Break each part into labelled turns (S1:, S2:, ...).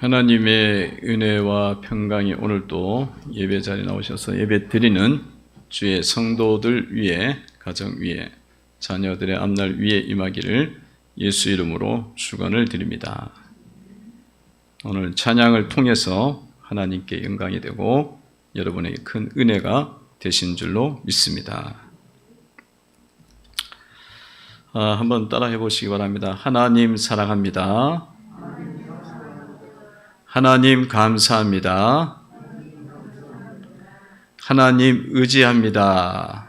S1: 하나님의 은혜와 평강이 오늘도 예배 자리에 나오셔서 예배 드리는 주의 성도들 위에, 가정 위에, 자녀들의 앞날 위에 임하기를 예수 이름으로 축원을 드립니다. 오늘 찬양을 통해서 하나님께 영광이 되고 여러분에게 큰 은혜가 되신 줄로 믿습니다. 한번 따라해 보시기 바랍니다. 하나님 사랑합니다. 하나님 감사합니다. 하나님 의지합니다.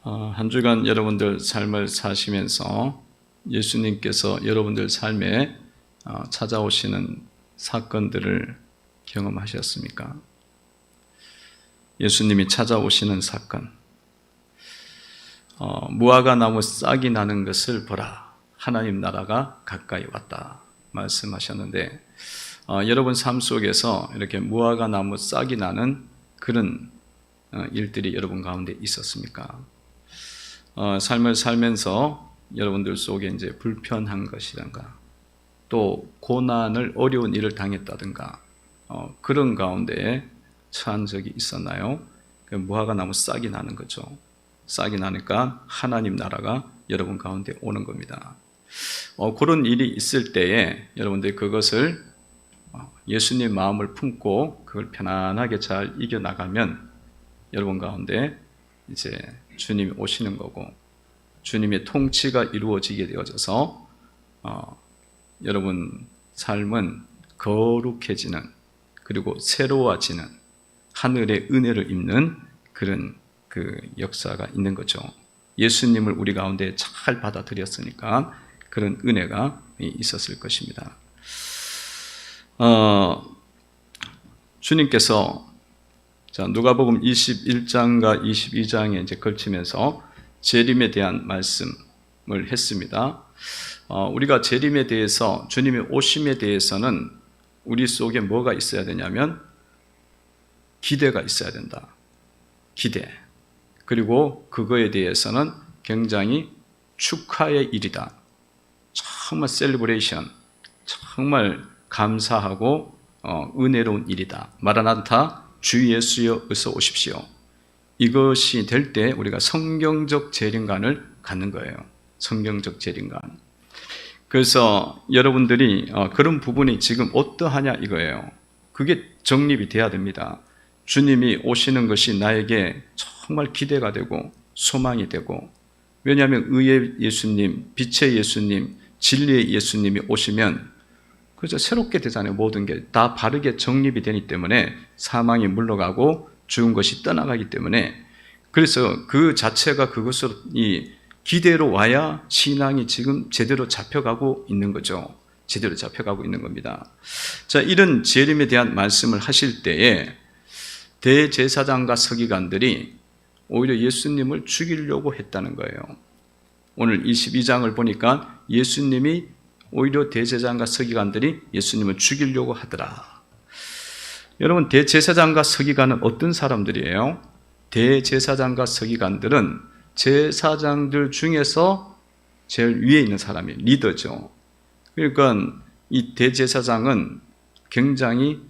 S1: 한 주간 여러분들 삶을 사시면서 예수님께서 여러분들 삶에 찾아오시는 사건들을 경험하셨습니까? 예수님이 찾아오시는 사건. 무화과 나무 싹이 나는 것을 보라. 하나님 나라가 가까이 왔다 말씀하셨는데, 여러분 삶 속에서 이렇게 무화과 나무 싹이 나는 그런 일들이 여러분 가운데 있었습니까? 삶을 살면서 여러분들 속에 이제 불편한 것이든가 또 고난을, 어려운 일을 당했다든가 그런 가운데 처한 적이 있었나요? 무화과 나무 싹이 나는 거죠. 싹이 나니까 하나님 나라가 여러분 가운데 오는 겁니다. 그런 일이 있을 때에 여러분들이 그것을 예수님 마음을 품고 그걸 편안하게 잘 이겨나가면 여러분 가운데 이제 주님이 오시는 거고, 주님의 통치가 이루어지게 되어져서 여러분 삶은 거룩해지는, 그리고 새로워지는, 하늘의 은혜를 입는 그런 그 역사가 있는 거죠. 예수님을 우리 가운데 잘 받아들였으니까 그런 은혜가 있었을 것입니다. 주님께서 누가복음 21장과 22장에 이제 걸치면서 재림에 대한 말씀을 했습니다. 우리가 재림에 대해서, 주님의 오심에 대해서는 우리 속에 뭐가 있어야 되냐면 기대가 있어야 된다. 기대. 그리고 그거에 대해서는 굉장히 축하의 일이다. 정말 셀리브레이션, 정말 감사하고 은혜로운 일이다. 마라나타, 주 예수여 어서 오십시오. 이것이 될 때 우리가 성경적 재림관을 갖는 거예요. 성경적 재림관. 그래서 여러분들이 그런 부분이 지금 어떠하냐 이거예요. 그게 정립이 돼야 됩니다. 주님이 오시는 것이 나에게 정말 기대가 되고 소망이 되고, 왜냐하면 의의 예수님, 빛의 예수님, 진리의 예수님이 오시면 그저 새롭게 되잖아요. 모든 게 다 바르게 정립이 되기 때문에 사망이 물러가고 죽은 것이 떠나가기 때문에, 그래서 그 자체가 그것으로 이 기대로 와야 신앙이 지금 제대로 잡혀가고 있는 거죠. 제대로 잡혀가고 있는 겁니다. 자, 이런 재림에 대한 말씀을 하실 때에 대제사장과 서기관들이 오히려 예수님을 죽이려고 했다는 거예요. 오늘 22장을 보니까 예수님이 오히려 대제사장과 서기관들이 예수님을 죽이려고 하더라. 여러분, 대제사장과 서기관은 어떤 사람들이에요? 대제사장과 서기관들은 제사장들 중에서 제일 위에 있는 사람이에요. 리더죠. 그러니까 이 대제사장은 굉장히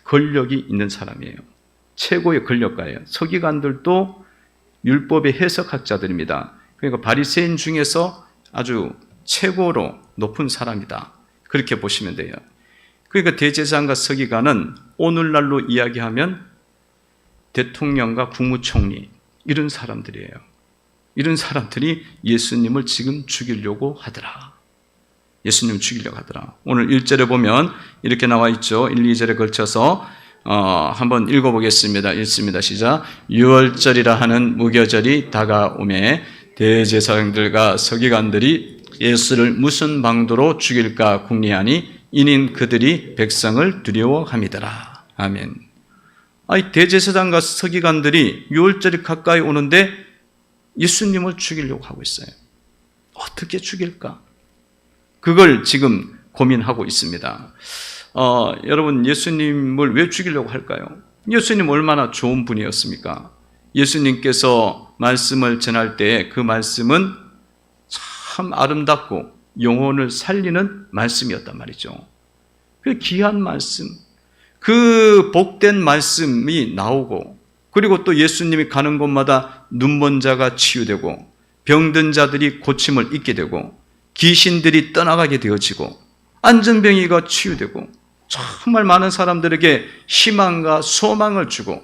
S1: 권력이 있는 사람이에요. 최고의 권력가예요. 서기관들도 율법의 해석학자들입니다. 그러니까 바리새인 중에서 아주 최고로 높은 사람이다. 그렇게 보시면 돼요. 그러니까 대제사장과 서기관은 오늘날로 이야기하면 대통령과 국무총리, 이런 사람들이에요. 이런 사람들이 예수님을 지금 죽이려고 하더라. 예수님을 죽이려고 하더라. 오늘 1절에 보면 이렇게 나와 있죠. 1, 2절에 걸쳐서 한번 읽어보겠습니다. 읽습니다. 시작. 유월절이라 하는 무교절이 다가오매 대제사장들과 서기관들이 예수를 무슨 방도로 죽일까 궁리하니 이는 그들이 백성을 두려워함이더라. 아멘. 대제사장과 서기관들이 유월절이 가까이 오는데 예수님을 죽이려고 하고 있어요. 어떻게 죽일까? 그걸 지금 고민하고 있습니다. 여러분, 예수님을 왜 죽이려고 할까요? 예수님 얼마나 좋은 분이었습니까? 예수님께서 말씀을 전할 때 그 말씀은 참 아름답고 영혼을 살리는 말씀이었단 말이죠. 그 귀한 말씀, 그 복된 말씀이 나오고, 그리고 또 예수님이 가는 곳마다 눈먼 자가 치유되고, 병든 자들이 고침을 입게 되고, 귀신들이 떠나가게 되어지고, 안전병이가 치유되고, 정말 많은 사람들에게 희망과 소망을 주고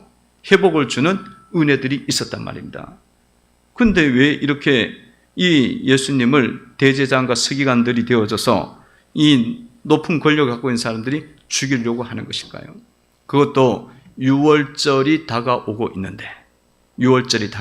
S1: 회복을 주는 은혜들이 있었단 말입니다. 근데 왜 이렇게 이 예수님을 대제사장과 서기관들이 되어져서 이 높은 권력을 갖고 있는 사람들이 죽이려고 하는 것일까요? 그것도 6월절이 다가오고 있는데 6월절이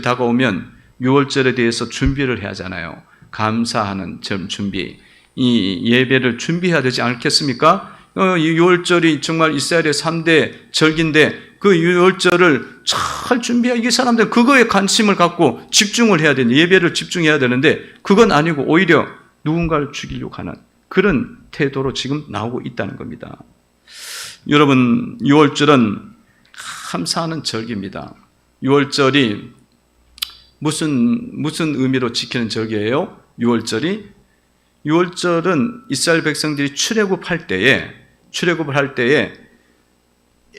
S1: 다가오면 6월절에 대해서 준비를 해야 하잖아요. 감사하는 준비, 이 예배를 준비해야 되지 않겠습니까? 이 6월절이 정말 이스라엘의 3대 절기인데 그 6월절을 잘 준비해야, 이 사람들은 그거에 관심을 갖고 집중을 해야 되는데, 예배를 집중해야 되는데 그건 아니고 오히려 누군가를 죽이려고 하는 그런 태도로 지금 나오고 있다는 겁니다. 여러분, 6월절은 감사하는 절기입니다. 6월절이 무슨 의미로 지키는 절기예요? 6월절은 이스라엘 백성들이 출애굽을 할 때에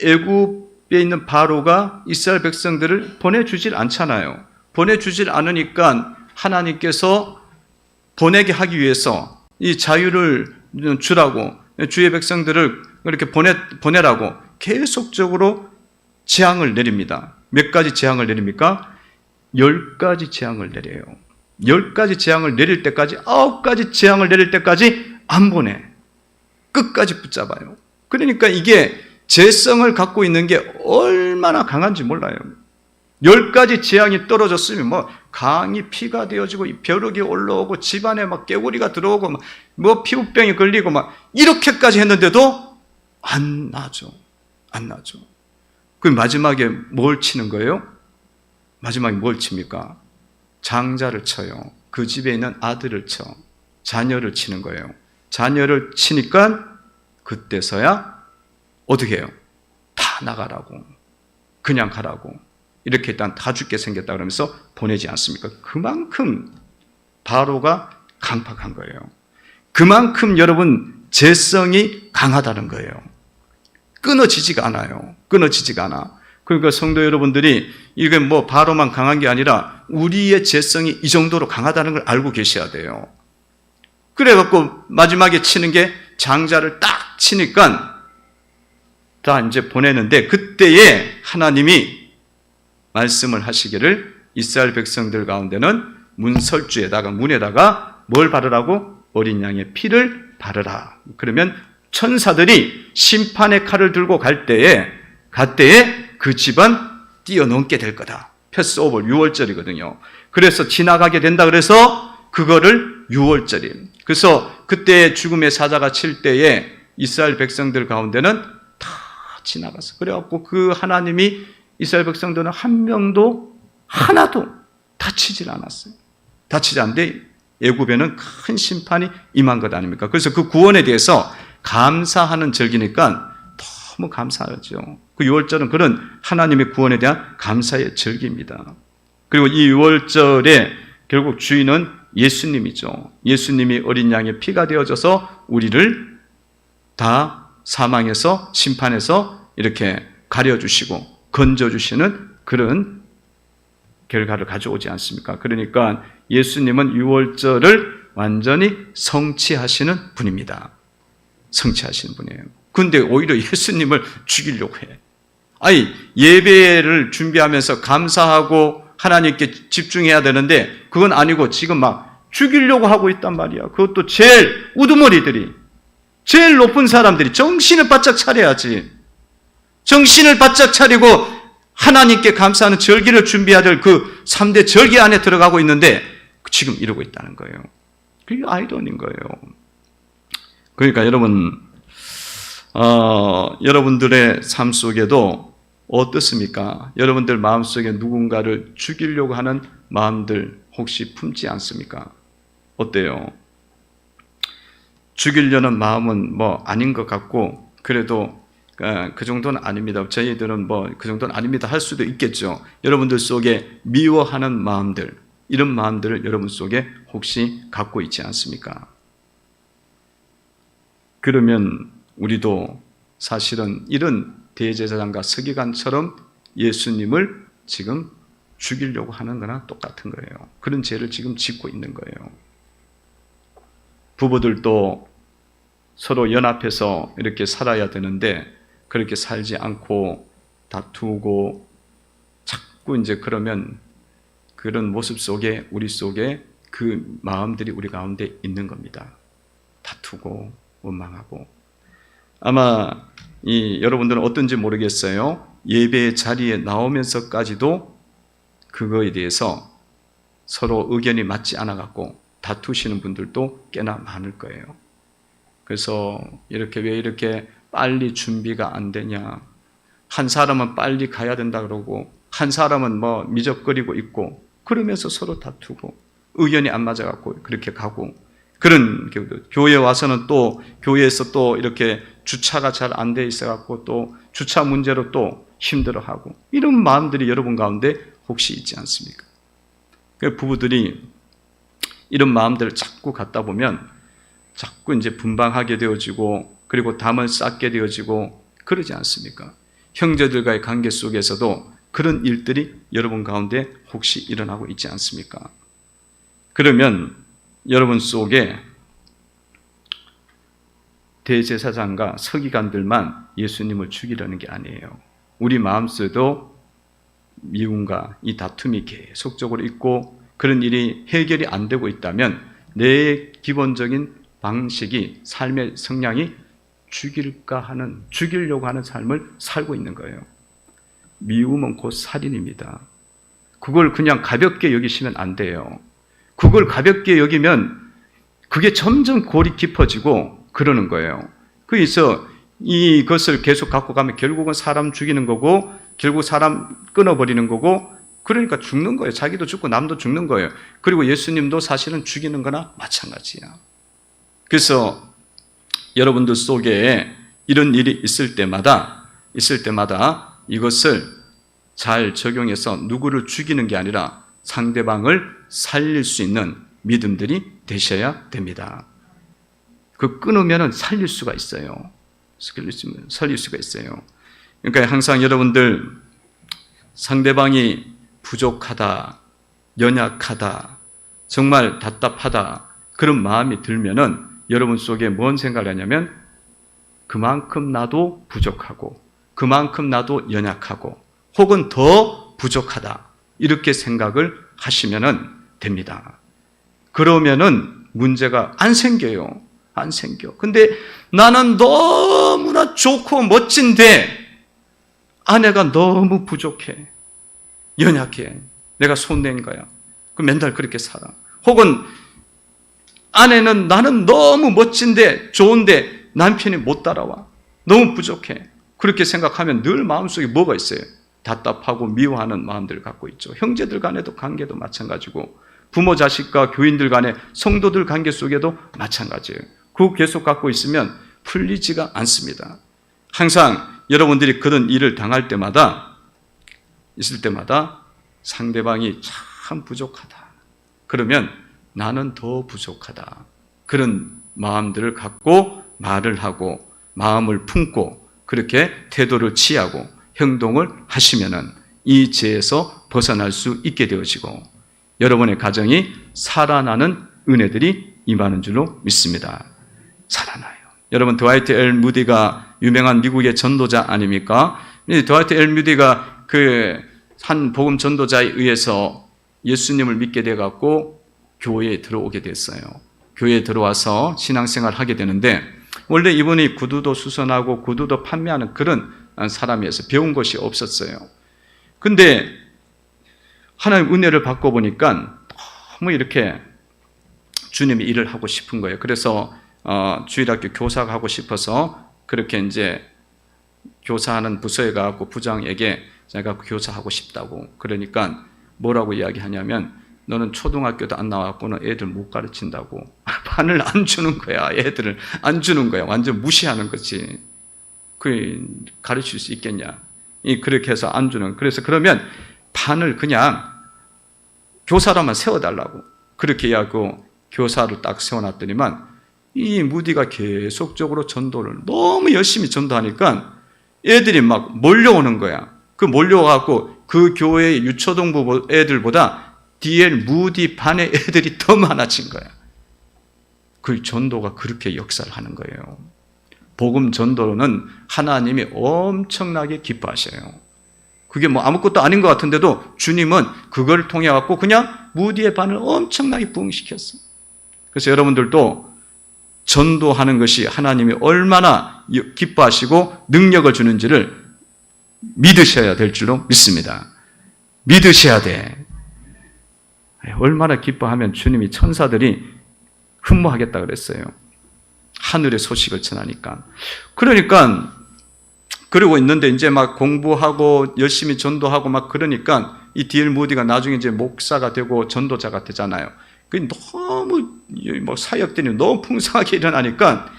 S1: 애굽에 있는 바로가 이스라엘 백성들을 보내주질 않잖아요. 보내주질 않으니까 하나님께서 보내게 하기 위해서 이 자유를 주라고, 주의 백성들을 이렇게 보내라고 계속적으로 재앙을 내립니다. 몇 가지 재앙을 내립니까? 10가지 재앙을 내려요. 10가지 재앙을 내릴 때까지, 9가지 재앙을 내릴 때까지 안 보내. 끝까지 붙잡아요. 그러니까 이게 죄성을 갖고 있는 게 얼마나 강한지 몰라요. 10가지 재앙이 떨어졌으면 강이 피가 되어지고 벼룩이 올라오고 집안에 깨구리가 들어오고 피부병이 걸리고 이렇게까지 했는데도 안 나죠. 그 마지막에 뭘 치는 거예요? 마지막에 뭘 칩니까? 장자를 쳐요. 그 집에 있는 아들을 쳐. 자녀를 치는 거예요. 자녀를 치니까 그때서야 어떻게 해요? 다 나가라고, 그냥 가라고, 이렇게 일단 다 죽게 생겼다 그러면서 보내지 않습니까? 그만큼 바로가 강팍한 거예요. 그만큼 여러분 죄성이 강하다는 거예요. 끊어지지가 않아. 그러니까 성도 여러분들이 이게 바로만 강한 게 아니라 우리의 죄성이 이 정도로 강하다는 걸 알고 계셔야 돼요. 그래갖고 마지막에 치는 게 장자를 딱 치니까 다 이제 보내는데, 그때에 하나님이 말씀을 하시기를 이스라엘 백성들 가운데는 문에다가 뭘 바르라고? 어린 양의 피를 바르라. 그러면 천사들이 심판의 칼을 들고 갈 때에 그 집안 뛰어넘게 될 거다. 패스오버 6월절이거든요. 그래서 지나가게 된다. 그래서 그거를 6월절이에요. 그래서 그때 죽음의 사자가 칠 때에 이스라엘 백성들 가운데는 다 지나갔어. 그래갖고 그 하나님이 이스라엘 백성들은 하나도 다치질 않았어요. 다치지 않는데 애굽에는 큰 심판이 임한 것 아닙니까? 그래서 그 구원에 대해서 감사하는 절기니까 너무 감사하죠. 그 6월절은 그런 하나님의 구원에 대한 감사의 절기입니다. 그리고 이 6월절에 결국 주인은 예수님이죠. 예수님이 어린 양의 피가 되어져서 우리를 다 사망에서, 심판에서 이렇게 가려주시고 건져주시는 그런 결과를 가져오지 않습니까? 그러니까 예수님은 6월절을 완전히 성취하시는 분입니다. 성취하시는 분이에요. 근데 오히려 예수님을 죽이려고 해. 예배를 준비하면서 감사하고 하나님께 집중해야 되는데 그건 아니고 지금 죽이려고 하고 있단 말이야. 그것도 제일 우두머리들이, 제일 높은 사람들이 정신을 바짝 차려야지. 정신을 바짝 차리고 하나님께 감사하는 절기를 준비해야 될 그 3대 절기 안에 들어가고 있는데 지금 이러고 있다는 거예요. 그게 아이러니인 거예요. 그러니까 여러분들의 삶 속에도 어떻습니까? 여러분들 마음속에 누군가를 죽이려고 하는 마음들 혹시 품지 않습니까? 어때요? 죽이려는 마음은 아닌 것 같고, 그래도 그 정도는 아닙니다. 저희들은 그 정도는 아닙니다 할 수도 있겠죠. 여러분들 속에 미워하는 마음들, 이런 마음들을 여러분 속에 혹시 갖고 있지 않습니까? 그러면 우리도 사실은 이런 대제사장과 서기관처럼 예수님을 지금 죽이려고 하는 거나 똑같은 거예요. 그런 죄를 지금 짓고 있는 거예요. 부부들도 서로 연합해서 이렇게 살아야 되는데 그렇게 살지 않고 다투고 자꾸 이제 그러면 그런 모습 속에 우리 속에 그 마음들이 우리 가운데 있는 겁니다. 다투고 원망하고. 아마 여러분들은 어떤지 모르겠어요. 예배 자리에 나오면서까지도 그거에 대해서 서로 의견이 맞지 않아 갖고 다투시는 분들도 꽤나 많을 거예요. 그래서 이렇게 왜 이렇게 빨리 준비가 안 되냐. 한 사람은 빨리 가야 된다 그러고 한 사람은 뭐 미적거리고 있고 그러면서 서로 다투고 의견이 안 맞아 갖고 그렇게 가고 그런 교회 와서는 또 교회에서 또 이렇게 주차가 잘 안 돼 있어 갖고 또 주차 문제로 또 힘들어하고 이런 마음들이 여러분 가운데 혹시 있지 않습니까? 부부들이 이런 마음들을 자꾸 갖다 보면 자꾸 이제 분방하게 되어지고 그리고 담을 쌓게 되어지고 그러지 않습니까? 형제들과의 관계 속에서도 그런 일들이 여러분 가운데 혹시 일어나고 있지 않습니까? 그러면 여러분 속에 대제사장과 서기관들만 예수님을 죽이려는 게 아니에요. 우리 마음속에도 미움과 이 다툼이 계속적으로 있고 그런 일이 해결이 안 되고 있다면 내 기본적인 방식이 삶의 성향이 죽이려고 하는 삶을 살고 있는 거예요. 미움은 곧 살인입니다. 그걸 그냥 가볍게 여기시면 안 돼요. 그걸 가볍게 여기면 그게 점점 골이 깊어지고 그러는 거예요. 그래서 이것을 계속 갖고 가면 결국은 사람 죽이는 거고 결국 사람 끊어버리는 거고 그러니까 죽는 거예요. 자기도 죽고 남도 죽는 거예요. 그리고 예수님도 사실은 죽이는 거나 마찬가지야. 그래서 여러분들 속에 이런 일이 있을 때마다 이것을 잘 적용해서 누구를 죽이는 게 아니라 상대방을 살릴 수 있는 믿음들이 되셔야 됩니다. 그 끊으면 살릴 수가 있어요. 살릴 수가 있어요. 그러니까 항상 여러분들 상대방이 부족하다, 연약하다, 정말 답답하다 그런 마음이 들면은 여러분 속에 뭔 생각을 하냐면 그만큼 나도 부족하고 그만큼 나도 연약하고 혹은 더 부족하다 이렇게 생각을 하시면 됩니다. 그러면은 문제가 안 생겨요. 안 생겨. 근데 나는 너무나 좋고 멋진데 아내가 너무 부족해. 연약해. 내가 손댄 거야. 그 맨날 그렇게 살아. 혹은 아내는 나는 너무 멋진데 좋은데 남편이 못 따라와. 너무 부족해. 그렇게 생각하면 늘 마음속에 뭐가 있어요? 답답하고 미워하는 마음들을 갖고 있죠. 형제들 간에도 관계도 마찬가지고 부모 자식과 교인들 간의 성도들 관계 속에도 마찬가지예요. 그거 계속 갖고 있으면 풀리지가 않습니다. 항상 여러분들이 그런 일을 당할 때마다 있을 때마다 상대방이 참 부족하다. 그러면 나는 더 부족하다. 그런 마음들을 갖고 말을 하고 마음을 품고 그렇게 태도를 취하고 행동을 하시면은 이 죄에서 벗어날 수 있게 되어지고 여러분의 가정이 살아나는 은혜들이 임하는 줄로 믿습니다. 살아나요. 여러분 드와이트 엘 무디가 유명한 미국의 전도자 아닙니까? 드와이트 엘 무디가 그 한 복음 전도자에 의해서 예수님을 믿게 돼 갖고 교회에 들어오게 됐어요. 교회에 들어와서 신앙생활을 하게 되는데 원래 이분이 구두도 수선하고 구두도 판매하는 그런 사람이어서 배운 것이 없었어요. 근데 하나님 은혜를 받고 보니까 너무 이렇게 주님의 일을 하고 싶은 거예요. 그래서 주일학교 교사가 하고 싶어서 그렇게 이제 교사하는 부서에 가고 부장에게 제가 교사하고 싶다고 그러니까 뭐라고 이야기하냐면 너는 초등학교도 안 나왔고는 애들 못 가르친다고 반을 안 주는 거야. 애들을 안 주는 거야. 완전 무시하는 거지. 그 가르칠 수 있겠냐? 그렇게 해서 안 주는. 그래서 그러면 반을 그냥 교사로만 세워달라고 그렇게 이야기하고 교사를 딱 세워놨더니만 이 무디가 계속적으로 전도를 너무 열심히 전도하니까 애들이 막 몰려오는 거야. 그 몰려와갖고 그 교회의 유초동부 애들보다 D.L. 무디 반의 애들이 더 많아진 거야. 그 전도가 그렇게 역사를 하는 거예요. 복음 전도는 하나님이 엄청나게 기뻐하셔요. 그게 뭐 아무것도 아닌 것 같은데도 주님은 그걸 통해 갖고 그냥 무디의 반을 엄청나게 부흥시켰어. 그래서 여러분들도 전도하는 것이 하나님이 얼마나 기뻐하시고 능력을 주는지를 믿으셔야 될 줄로 믿습니다. 믿으셔야 돼. 얼마나 기뻐하면 주님이 천사들이 흠모하겠다 그랬어요. 하늘의 소식을 전하니까. 그러니까 그러고 있는데 이제 막 공부하고 열심히 전도하고 막 그러니까 이 D.L. 무디가 나중에 이제 목사가 되고 전도자가 되잖아요. 그 너무 뭐 사역들이 너무 풍성하게 일어나니까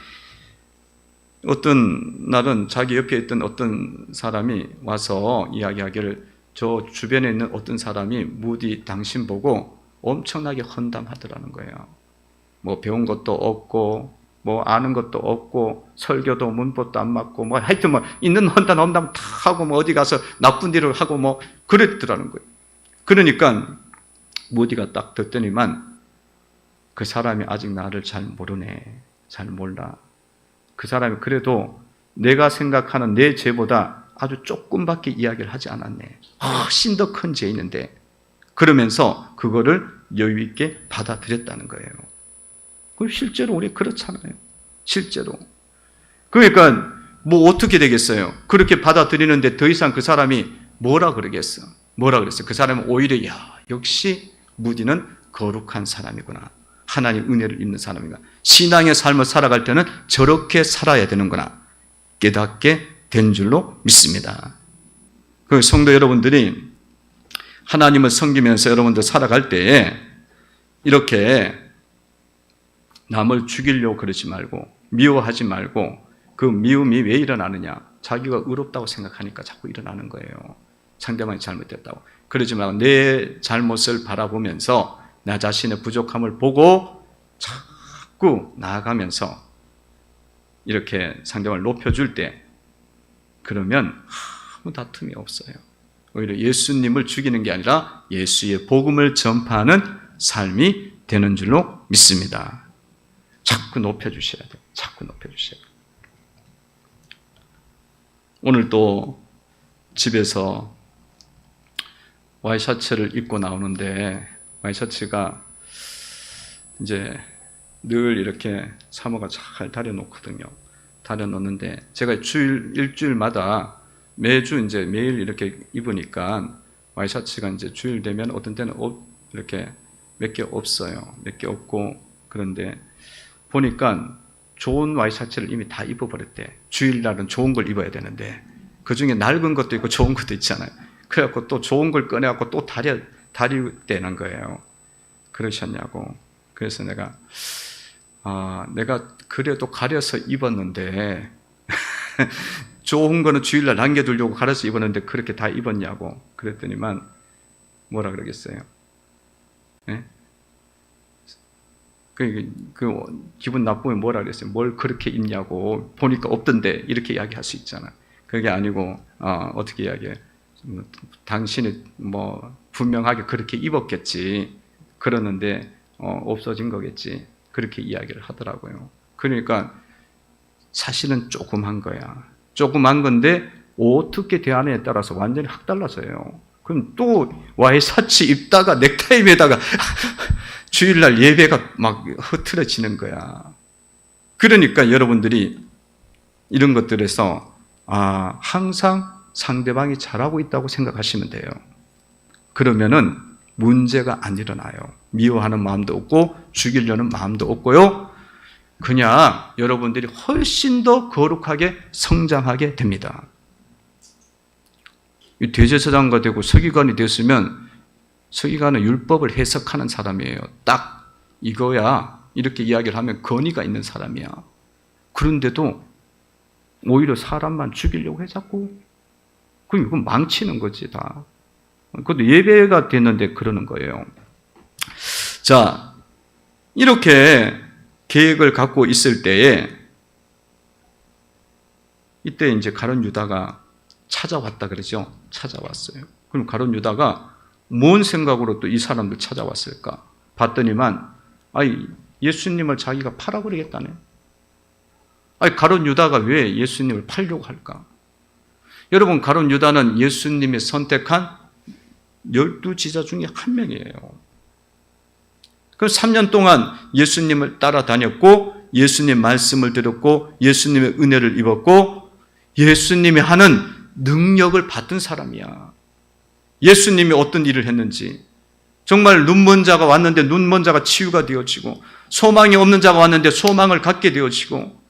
S1: 어떤 날은 자기 옆에 있던 어떤 사람이 와서 이야기하기를 저 주변에 있는 어떤 사람이 무디 당신 보고 엄청나게 헌담하더라는 거예요. 뭐 배운 것도 없고 뭐 아는 것도 없고 설교도 문법도 안 맞고 뭐 하여튼 뭐 있는 헌담 다 하고 뭐 어디 가서 나쁜 일을 하고 뭐 그랬더라는 거예요. 그러니까 무디가 딱 듣더니만 그 사람이 아직 나를 잘 모르네. 잘 몰라. 그 사람이 그래도 내가 생각하는 내 죄보다 아주 조금밖에 이야기를 하지 않았네. 훨씬 더 큰 죄 있는데 그러면서 그거를 여유 있게 받아들였다는 거예요. 실제로 우리 그렇잖아요. 실제로. 그러니까 뭐 어떻게 되겠어요? 그렇게 받아들이는데 더 이상 그 사람이 뭐라 그러겠어? 뭐라 그랬어요? 그 사람은 오히려 역시 무디는 거룩한 사람이구나. 하나님 은혜를 입는 사람이구나. 신앙의 삶을 살아갈 때는 저렇게 살아야 되는구나. 깨닫게 된 줄로 믿습니다. 그 성도 여러분들이 하나님을 섬기면서 여러분들 살아갈 때에 이렇게 남을 죽이려고 그러지 말고 미워하지 말고 그 미움이 왜 일어나느냐? 자기가 의롭다고 생각하니까 자꾸 일어나는 거예요. 상대방이 잘못됐다고. 그러지 말고 내 잘못을 바라보면서 나 자신의 부족함을 보고 자꾸 나아가면서 이렇게 상대방을 높여줄 때 그러면 아무 다툼이 없어요. 오히려 예수님을 죽이는 게 아니라 예수의 복음을 전파하는 삶이 되는 줄로 믿습니다. 자꾸 높여주셔야 돼요. 자꾸 높여주셔야 돼요. 오늘 또 집에서 와이셔츠를 입고 나오는데 와이셔츠가 이제 늘 이렇게 사모가 잘 다려놓거든요. 다려놓는데 제가 일주일마다 매주 이제 매일 이렇게 입으니까 와이셔츠가 이제 주일 되면 어떤 때는 옷 이렇게 몇 개 없어요. 몇 개 없고 그런데 보니까 좋은 와이셔츠를 이미 다 입어버렸대. 주일날은 좋은 걸 입어야 되는데 그 중에 낡은 것도 있고 좋은 것도 있잖아요. 그래갖고 또 좋은 걸 꺼내갖고 또 다리되는 거예요. 그러셨냐고. 그래서 내가 그래도 가려서 입었는데 좋은 거는 주일날 남겨두려고 가려서 입었는데 그렇게 다 입었냐고. 그랬더니만 뭐라 그러겠어요? 네? 그 기분 나쁘면 뭐라 그랬어요? 뭘 그렇게 입냐고. 보니까 없던데 이렇게 이야기할 수 있잖아. 그게 아니고 어떻게 이야기해? 당신이 뭐 분명하게 그렇게 입었겠지. 그러는데 없어진 거겠지. 그렇게 이야기를 하더라고요. 그러니까 사실은 조그만 거야. 조그만 건데 어떻게 대하느냐에 따라서 완전히 확 달라져요. 그럼 또 와이셔츠 입다가 넥타이 매다가 주일날 예배가 막 흐트러지는 거야. 그러니까 여러분들이 이런 것들에서 항상 상대방이 잘하고 있다고 생각하시면 돼요. 그러면은 문제가 안 일어나요. 미워하는 마음도 없고 죽이려는 마음도 없고요. 그냥 여러분들이 훨씬 더 거룩하게 성장하게 됩니다. 대제사장과 되고 서기관이 됐으면 서기관은 율법을 해석하는 사람이에요. 딱 이거야 이렇게 이야기를 하면 권위가 있는 사람이야. 그런데도 오히려 사람만 죽이려고 해 자꾸. 그럼 이건 망치는 거지 다. 그것도 예배가 됐는데 그러는 거예요. 자, 이렇게 계획을 갖고 있을 때에 이때 이제 가룟 유다가 찾아왔다 그러죠. 찾아왔어요. 그럼 가룟 유다가 뭔 생각으로 또 이 사람들 찾아왔을까? 봤더니만 예수님을 자기가 팔아버리겠다네. 가룟 유다가 왜 예수님을 팔려고 할까? 여러분, 가룟 유다는 예수님이 선택한 12지자 중에 한 명이에요. 그럼 3년 동안 예수님을 따라다녔고 예수님 말씀을 들었고 예수님의 은혜를 입었고 예수님이 하는 능력을 받은 사람이야. 예수님이 어떤 일을 했는지, 정말 눈먼 자가 왔는데 눈먼 자가 치유가 되어지고, 소망이 없는 자가 왔는데 소망을 갖게 되어지고,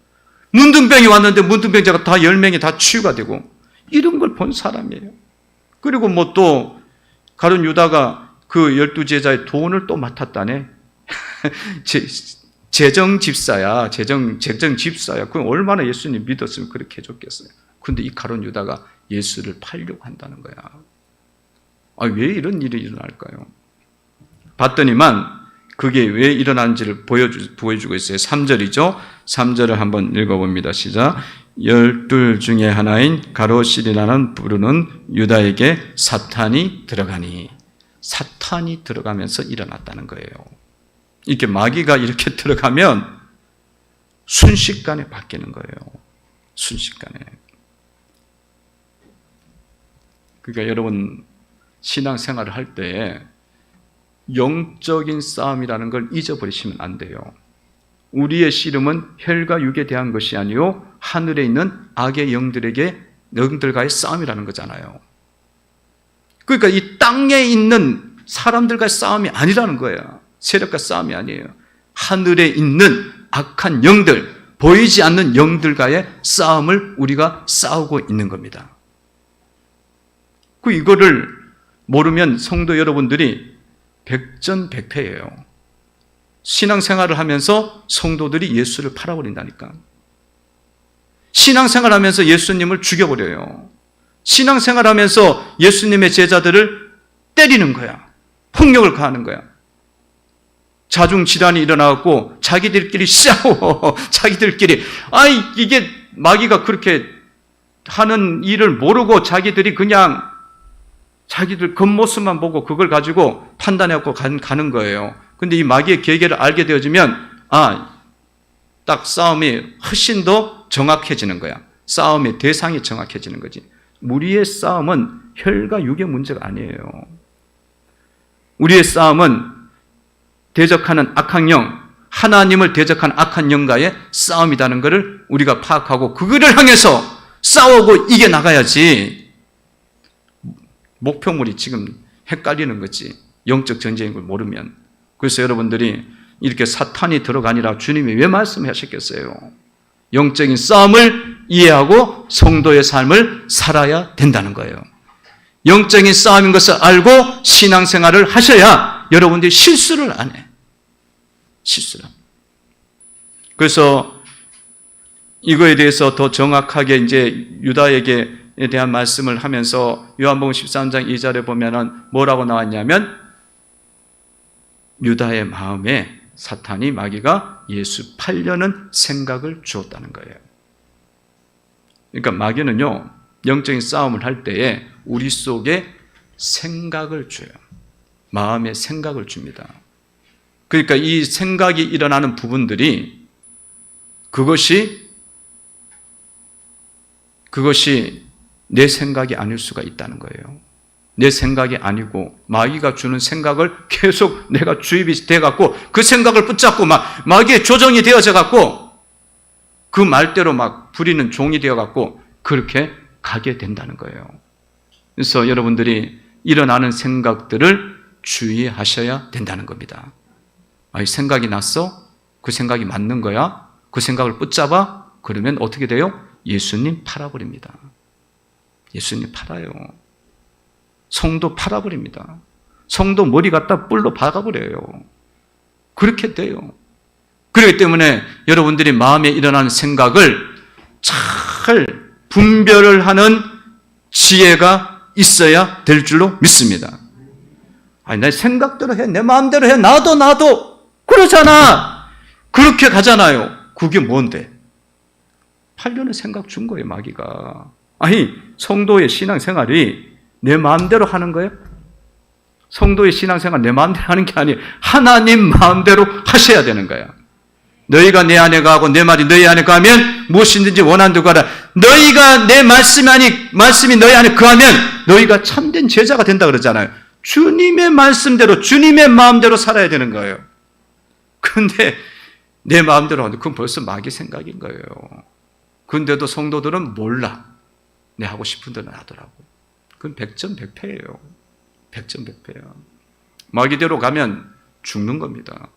S1: 문둥병이 왔는데 문둥병자가 다 10명이 다 치유가 되고, 이런 걸 본 사람이에요. 그리고 뭐 또 가룟 유다가 그 12제자의 돈을 또 맡았다네. 재정 집사야. 그럼 얼마나 예수님 믿었으면 그렇게 해줬겠어요. 근데 이 가룟 유다가 예수를 팔려고 한다는 거야. 왜 이런 일이 일어날까요? 봤더니만 그게 왜 일어난지를 보여주고 있어요. 3절이죠. 3절을 한번 읽어봅니다. 시작. 12 중에 하나인 가로실이라는 부르는 유다에게 사탄이 들어가니, 사탄이 들어가면서 일어났다는 거예요. 이렇게 마귀가 이렇게 들어가면 순식간에 바뀌는 거예요. 순식간에. 그러니까 여러분, 신앙생활을 할 때 영적인 싸움이라는 걸 잊어버리시면 안 돼요. 우리의 씨름은 혈과 육에 대한 것이 아니요 하늘에 있는 악의 영들과의 싸움이라는 거잖아요. 그러니까 이 땅에 있는 사람들과의 싸움이 아니라는 거예요. 세력과 싸움이 아니에요. 하늘에 있는 악한 영들, 보이지 않는 영들과의 싸움을 우리가 싸우고 있는 겁니다. 이거를 모르면 성도 여러분들이 백전백패예요. 신앙생활을 하면서 성도들이 예수를 팔아버린다니까. 신앙생활하면서 예수님을 죽여버려요. 신앙생활하면서 예수님의 제자들을 때리는 거야. 폭력을 가하는 거야. 자중질환이 일어나고 자기들끼리 싸워. 자기들끼리. 이게 마귀가 그렇게 하는 일을 모르고 자기들이 그냥 자기들 겉모습만 보고 그걸 가지고 판단해갖고 가는 거예요. 근데 이 마귀의 계계를 알게 되어지면 딱 싸움이 훨씬 더 정확해지는 거야. 싸움의 대상이 정확해지는 거지. 우리의 싸움은 혈과 육의 문제가 아니에요. 우리의 싸움은 대적하는 악한 영, 하나님을 대적하는 악한 영과의 싸움이라는 것을 우리가 파악하고 그거를 향해서 싸우고 이겨나가야지. 목표물이 지금 헷갈리는 거지. 영적 전쟁인 걸 모르면. 그래서 여러분들이 이렇게 사탄이 들어가니라 주님이 왜 말씀하셨겠어요? 영적인 싸움을 이해하고 성도의 삶을 살아야 된다는 거예요. 영적인 싸움인 것을 알고 신앙생활을 하셔야 여러분들이 실수를 안 해. 실수를. 그래서 이거에 대해서 더 정확하게 이제 유다에게 대한 말씀을 하면서 요한복음 13장 2절에 보면은 뭐라고 나왔냐면 유다의 마음에 사탄이 마귀가 예수 팔려는 생각을 주었다는 거예요. 그러니까 마귀는요, 영적인 싸움을 할 때에 우리 속에 생각을 줘요. 마음에 생각을 줍니다. 그러니까 이 생각이 일어나는 부분들이 그것이 내 생각이 아닐 수가 있다는 거예요. 내 생각이 아니고 마귀가 주는 생각을 계속 내가 주입이 돼갖고 그 생각을 붙잡고 마귀의 조정이 되어져갖고 그 말대로 부리는 종이 되어갖고 그렇게 가게 된다는 거예요. 그래서 여러분들이 일어나는 생각들을 주의하셔야 된다는 겁니다. 생각이 났어? 그 생각이 맞는 거야? 그 생각을 붙잡아? 그러면 어떻게 돼요? 예수님 팔아버립니다. 예수님 팔아요. 성도 팔아버립니다. 성도 머리 갖다 뿔로 박아버려요. 그렇게 돼요. 그렇기 때문에 여러분들이 마음에 일어나는 생각을 잘 분별을 하는 지혜가 있어야 될 줄로 믿습니다. 아니, 내 생각대로 해, 내 마음대로 해, 나도 그러잖아. 그렇게 가잖아요. 그게 뭔데? 8년의 생각 준 거예요, 마귀가. 아니, 성도의 신앙생활이 내 마음대로 하는 거예요? 성도의 신앙생활 내 마음대로 하는 게 아니에요. 하나님 마음대로 하셔야 되는 거야. 너희가 내 안에 가고 내 말이 너희 안에 가면 무엇이든지 원하는 대로 가라. 너희가 내 말씀이 너희 안에 거하면 너희가 참된 제자가 된다 그러잖아요. 주님의 말씀대로 주님의 마음대로 살아야 되는 거예요. 그런데 내 마음대로 하는데 그건 벌써 마귀 생각인 거예요. 근데도 성도들은 몰라. 내 하고 싶은 대로 하더라고. 그건 100점 100패예요. 100점 100패야. 마귀대로 가면 죽는 겁니다.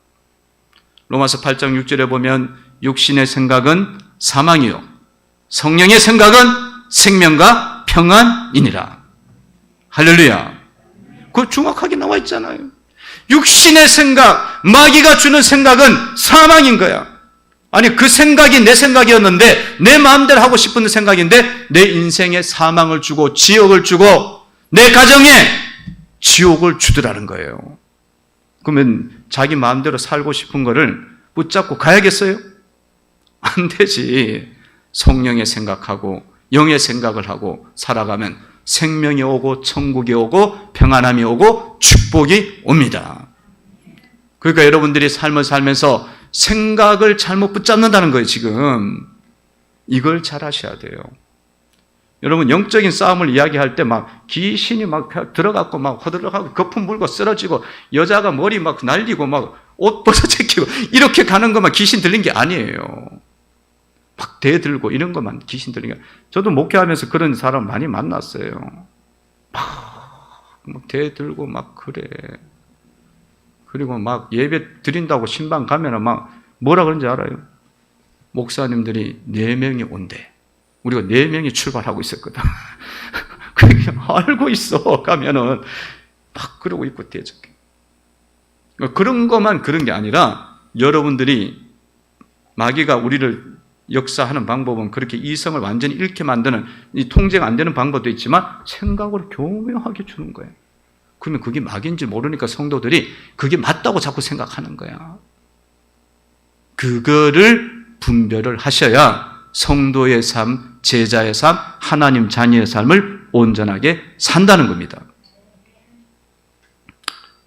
S1: 로마서 8장 6절에 보면 육신의 생각은 사망이요 성령의 생각은 생명과 평안이니라. 할렐루야. 그거 정확하게 나와 있잖아요. 육신의 생각, 마귀가 주는 생각은 사망인 거야. 아니, 그 생각이 내 생각이었는데 내 마음대로 하고 싶은 생각인데 내 인생에 사망을 주고 지옥을 주고 내 가정에 지옥을 주더라는 거예요. 그러면 자기 마음대로 살고 싶은 거를 붙잡고 가야겠어요? 안 되지. 성령의 생각하고 영의 생각을 하고 살아가면 생명이 오고 천국이 오고 평안함이 오고 축복이 옵니다. 그러니까 여러분들이 삶을 살면서 생각을 잘못 붙잡는다는 거예요, 지금. 이걸 잘 하셔야 돼요. 여러분, 영적인 싸움을 이야기할 때 막 귀신이 막 들어가고 막 허들어가고 거품 물고 쓰러지고 여자가 머리 막 날리고 막 옷 벗어 제끼고 이렇게 가는 것만 귀신 들린 게 아니에요. 막 대들고 이런 것만 귀신 들린 게. 저도 목회하면서 그런 사람 많이 만났어요. 막 대들고 막 그래. 그리고 막 예배 드린다고 신방 가면은 막 뭐라 그런지 알아요? 목사님들이 4명이 온대. 우리가 4명이 출발하고 있었거든. 그냥 알고 있어. 가면은 막 그러고 있고 대적해. 그런 것만 그런 게 아니라 여러분들이 마귀가 우리를 역사하는 방법은 그렇게 이성을 완전히 잃게 만드는 이 통제가 안 되는 방법도 있지만 생각으로 교묘하게 주는 거예요. 그러면 그게 마귀인지 모르니까 성도들이 그게 맞다고 자꾸 생각하는 거야. 그거를 분별을 하셔야 성도의 삶, 제자의 삶, 하나님 자녀의 삶을 온전하게 산다는 겁니다.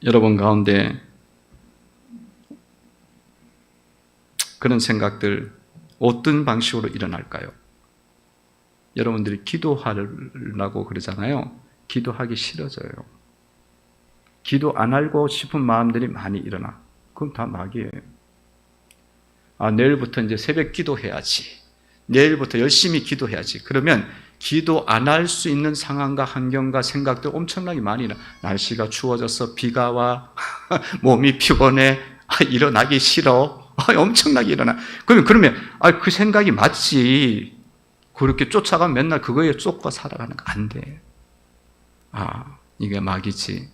S1: 여러분 가운데 그런 생각들 어떤 방식으로 일어날까요? 여러분들이 기도하려고 그러잖아요. 기도하기 싫어져요. 기도 안 하고 싶은 마음들이 많이 일어나. 그럼 다 마귀예요. 내일부터 이제 새벽 기도해야지. 내일부터 열심히 기도해야지. 그러면 기도 안 할 수 있는 상황과 환경과 생각들 엄청나게 많이 일어나. 날씨가 추워져서 비가 와. 몸이 피곤해. 일어나기 싫어. 엄청나게 일어나. 그러면 그 생각이 맞지. 그렇게 쫓아가면 맨날 그거에 쫓고 살아가는 거 안 돼. 이게 마귀지.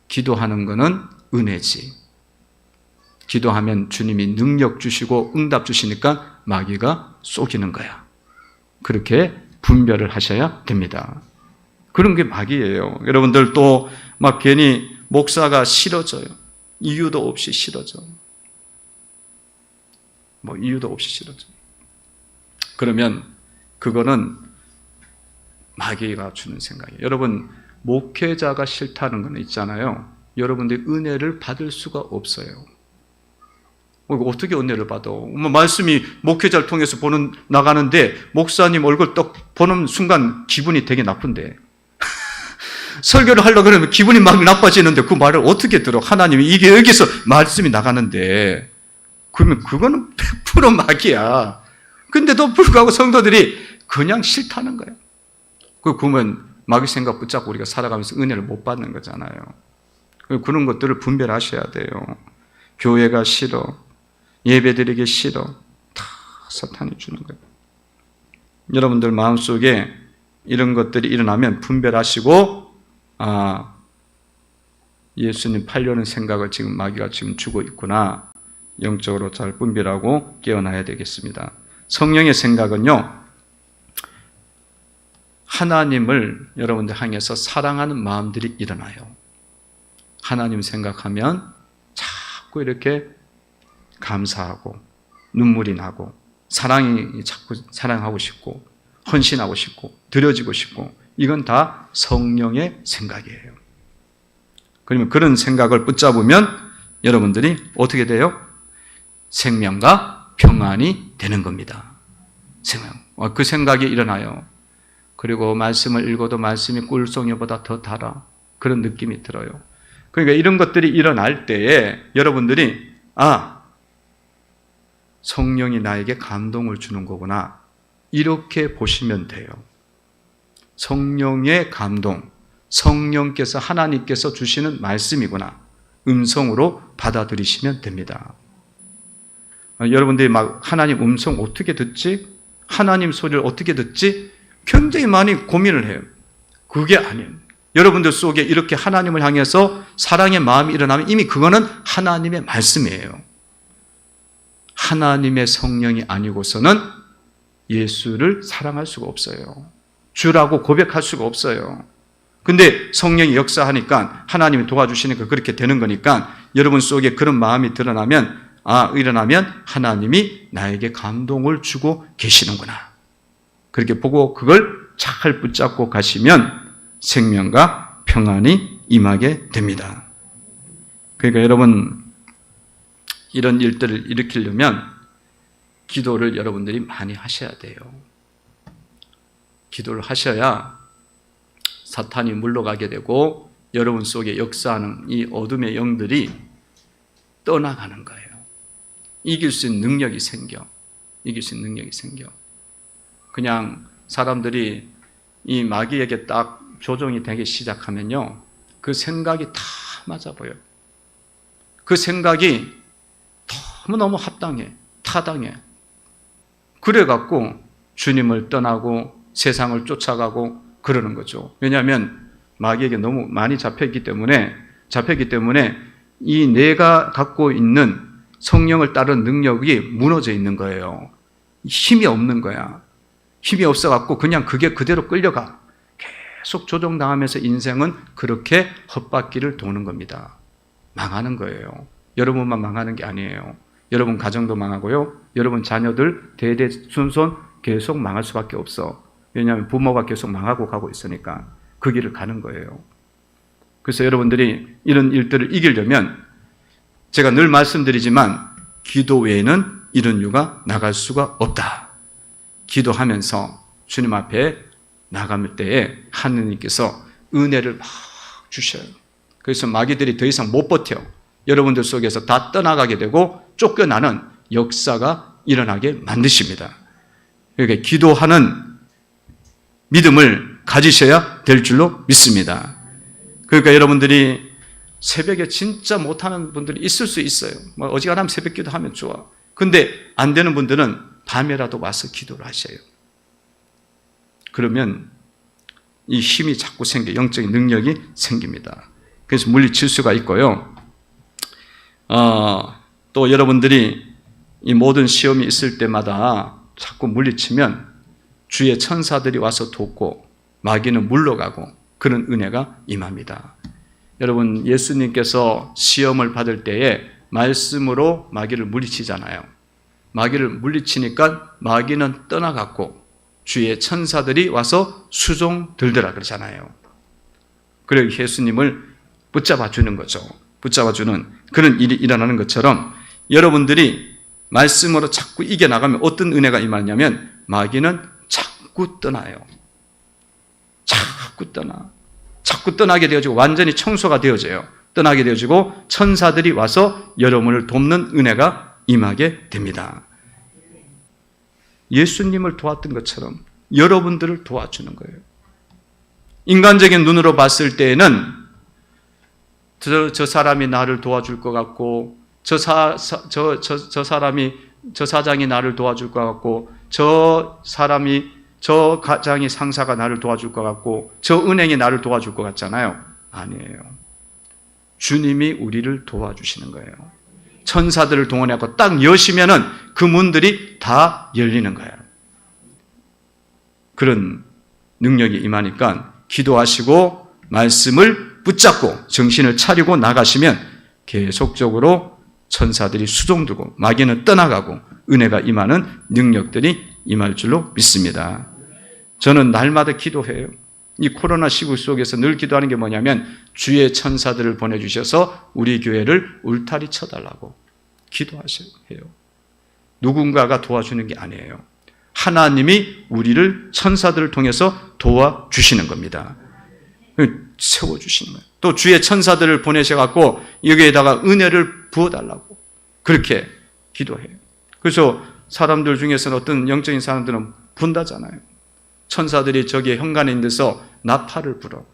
S1: 기도하는 거는 은혜지. 기도하면 주님이 능력 주시고 응답 주시니까 마귀가 속이는 거야. 그렇게 분별을 하셔야 됩니다. 그런 게 마귀예요. 여러분들 또 막 괜히 목사가 싫어져요. 이유도 없이 싫어져. 이유도 없이 싫어져. 그러면 그거는 마귀가 주는 생각이에요. 여러분, 목회자가 싫다는 건 있잖아요. 여러분들이 은혜를 받을 수가 없어요. 어떻게 은혜를 받아? 말씀이 목회자를 통해서 나가는데 목사님 얼굴 딱 보는 순간 기분이 되게 나쁜데 설교를 하려고 그러면 기분이 막 나빠지는데 그 말을 어떻게 들어? 하나님이 이게 여기서 말씀이 나가는데 그러면 그거는 100% 마귀야. 근데도 불구하고 성도들이 그냥 싫다는 거예요. 그러면 마귀 생각 붙잡고 우리가 살아가면서 은혜를 못 받는 거잖아요. 그런 것들을 분별하셔야 돼요. 교회가 싫어. 예배드리기 싫어. 다 사탄이 주는 거예요. 여러분들 마음속에 이런 것들이 일어나면 분별하시고 예수님 팔려는 생각을 지금 마귀가 지금 주고 있구나. 영적으로 잘 분별하고 깨어나야 되겠습니다. 성령의 생각은요, 하나님을 여러분들 향해서 사랑하는 마음들이 일어나요. 하나님 생각하면 자꾸 이렇게 감사하고 눈물이 나고 사랑이 자꾸 사랑하고 싶고 헌신하고 싶고 드려지고 싶고 이건 다 성령의 생각이에요. 그러면 그런 생각을 붙잡으면 여러분들이 어떻게 돼요? 생명과 평안이 되는 겁니다. 생명. 그 생각이 일어나요. 그리고 말씀을 읽어도 말씀이 꿀송이보다 더 달아. 그런 느낌이 들어요. 그러니까 이런 것들이 일어날 때에 여러분들이 성령이 나에게 감동을 주는 거구나. 이렇게 보시면 돼요. 성령의 감동, 성령께서 하나님께서 주시는 말씀이구나. 음성으로 받아들이시면 됩니다. 여러분들이 막 하나님 음성 어떻게 듣지? 하나님 소리를 어떻게 듣지? 굉장히 많이 고민을 해요. 그게 아니에요. 여러분들 속에 이렇게 하나님을 향해서 사랑의 마음이 일어나면 이미 그거는 하나님의 말씀이에요. 하나님의 성령이 아니고서는 예수를 사랑할 수가 없어요. 주라고 고백할 수가 없어요. 근데 성령이 역사하니까 하나님이 도와주시니까 그렇게 되는 거니까 여러분 속에 그런 마음이 일어나면 하나님이 나에게 감동을 주고 계시는구나. 그렇게 보고 그걸 잘 붙잡고 가시면 생명과 평안이 임하게 됩니다. 그러니까 여러분 이런 일들을 일으키려면 기도를 여러분들이 많이 하셔야 돼요. 기도를 하셔야 사탄이 물러가게 되고 여러분 속에 역사하는 이 어둠의 영들이 떠나가는 거예요. 이길 수 있는 능력이 생겨. 그냥 사람들이 이 마귀에게 딱 조종이 되기 시작하면요. 그 생각이 다 맞아 보여요. 그 생각이 너무너무 합당해. 타당해. 그래갖고 주님을 떠나고 세상을 쫓아가고 그러는 거죠. 왜냐하면 마귀에게 너무 많이 잡혔기 때문에 이 내가 갖고 있는 성령을 따른 능력이 무너져 있는 거예요. 힘이 없는 거야. 힘이 없어갖고 그냥 그게 그대로 끌려가. 계속 조종당하면서 인생은 그렇게 헛바퀴를 도는 겁니다. 망하는 거예요. 여러분만 망하는 게 아니에요. 여러분 가정도 망하고요. 여러분 자녀들 대대손손 계속 망할 수밖에 없어. 왜냐하면 부모가 계속 망하고 가고 있으니까 그 길을 가는 거예요. 그래서 여러분들이 이런 일들을 이기려면 제가 늘 말씀드리지만 기도 외에는 이런 이유가 나갈 수가 없다. 기도하면서 주님 앞에 나갈 때에 하느님께서 은혜를 막 주셔요. 그래서 마귀들이 더 이상 못 버텨. 여러분들 속에서 다 떠나가게 되고 쫓겨나는 역사가 일어나게 만드십니다. 그러니까 기도하는 믿음을 가지셔야 될 줄로 믿습니다. 그러니까 여러분들이 새벽에 진짜 못하는 분들이 있을 수 있어요. 어지간하면 새벽 기도하면 좋아. 근데 안 되는 분들은 밤에라도 와서 기도를 하셔요. 그러면 이 힘이 자꾸 생겨, 영적인 능력이 생깁니다. 그래서 물리칠 수가 있고요. 또 여러분들이 이 모든 시험이 있을 때마다 자꾸 물리치면 주의 천사들이 와서 돕고 마귀는 물러가고 그런 은혜가 임합니다. 여러분 예수님께서 시험을 받을 때에 말씀으로 마귀를 물리치잖아요. 마귀를 물리치니까 마귀는 떠나갔고 주의 천사들이 와서 수종 들더라 그러잖아요. 그래서 예수님을 붙잡아 주는 거죠. 붙잡아 주는 그런 일이 일어나는 것처럼 여러분들이 말씀으로 자꾸 이겨나가면 어떤 은혜가 임하냐면 마귀는 자꾸 떠나요. 자꾸 떠나게 되어지고 완전히 청소가 되어져요. 떠나게 되어지고 천사들이 와서 여러분을 돕는 은혜가 임하게 됩니다. 예수님을 도왔던 것처럼 여러분들을 도와주는 거예요. 인간적인 눈으로 봤을 때에는 저 사람이 나를 도와줄 것 같고 저 사장이 나를 도와줄 것 같고 저 가장이 상사가 나를 도와줄 것 같고 저 은행이 나를 도와줄 것 같잖아요. 아니에요. 주님이 우리를 도와주시는 거예요. 천사들을 동원하고 딱 여시면은 그 문들이 다 열리는 거예요. 그런 능력이 임하니까 기도하시고 말씀을 붙잡고 정신을 차리고 나가시면 계속적으로 천사들이 수종들고 마귀는 떠나가고 은혜가 임하는 능력들이 임할 줄로 믿습니다. 저는 날마다 기도해요. 이 코로나 시국 속에서 늘 기도하는 게 뭐냐면 주의 천사들을 보내주셔서 우리 교회를 울타리 쳐달라고 기도하셔야 해요. 누군가가 도와주는 게 아니에요. 하나님이 우리를 천사들을 통해서 도와주시는 겁니다. 세워주시는 거예요. 또 주의 천사들을 보내셔갖고 여기에다가 은혜를 부어달라고 그렇게 기도해요. 그래서 사람들 중에서는 어떤 영적인 사람들은 분다잖아요. 천사들이 저기 현관에 있는 데서 나팔을 불어.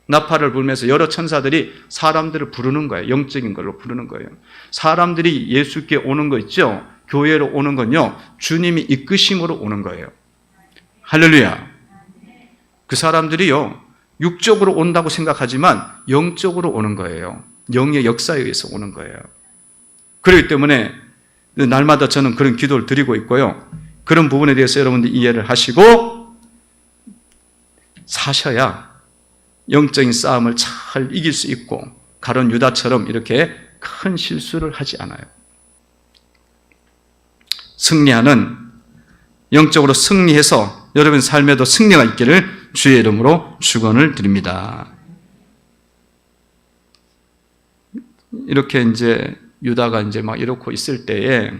S1: 나팔을 불면서 여러 천사들이 사람들을 부르는 거예요. 영적인 걸로 부르는 거예요. 사람들이 예수께 오는 거 있죠? 교회로 오는 건요, 주님이 이끄심으로 오는 거예요. 할렐루야. 그 사람들이요, 육적으로 온다고 생각하지만 영적으로 오는 거예요. 영의 역사에 의해서 오는 거예요. 그렇기 때문에 날마다 저는 그런 기도를 드리고 있고요. 그런 부분에 대해서 여러분들 이해를 하시고 사셔야 영적인 싸움을 잘 이길 수 있고 가룟 유다처럼 이렇게 큰 실수를 하지 않아요. 승리하는, 영적으로 승리해서 여러분 삶에도 승리가 있기를 주의 이름으로 축원을 드립니다. 이렇게 이제 유다가 이제 막 이러고 있을 때에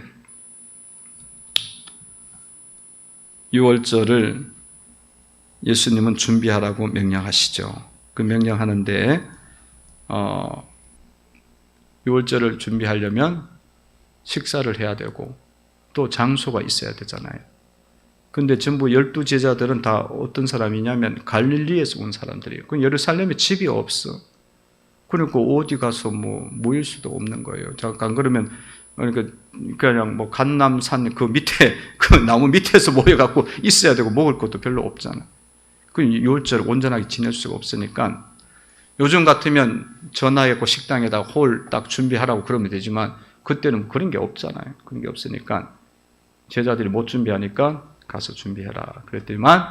S1: 유월절을 예수님은 준비하라고 명령하시죠. 그 명령하는데 유월절을 준비하려면 식사를 해야 되고 또 장소가 있어야 되잖아요. 근데 전부 12제자들은 다 어떤 사람이냐면 갈릴리에서 온 사람들이에요. 그 예루살렘에 집이 없어. 그러니까 어디 가서 모일 수도 없는 거예요. 잠깐 그러면 그냥 간남산 그 밑에 그 나무 밑에서 모여갖고 있어야 되고 먹을 것도 별로 없잖아. 그 유월절 온전하게 지낼 수가 없으니까 요즘 같으면 전화해고 식당에다 홀 딱 준비하라고 그러면 되지만 그때는 그런 게 없잖아요. 그런 게 없으니까 제자들이 못 준비하니까 가서 준비해라 그랬더니만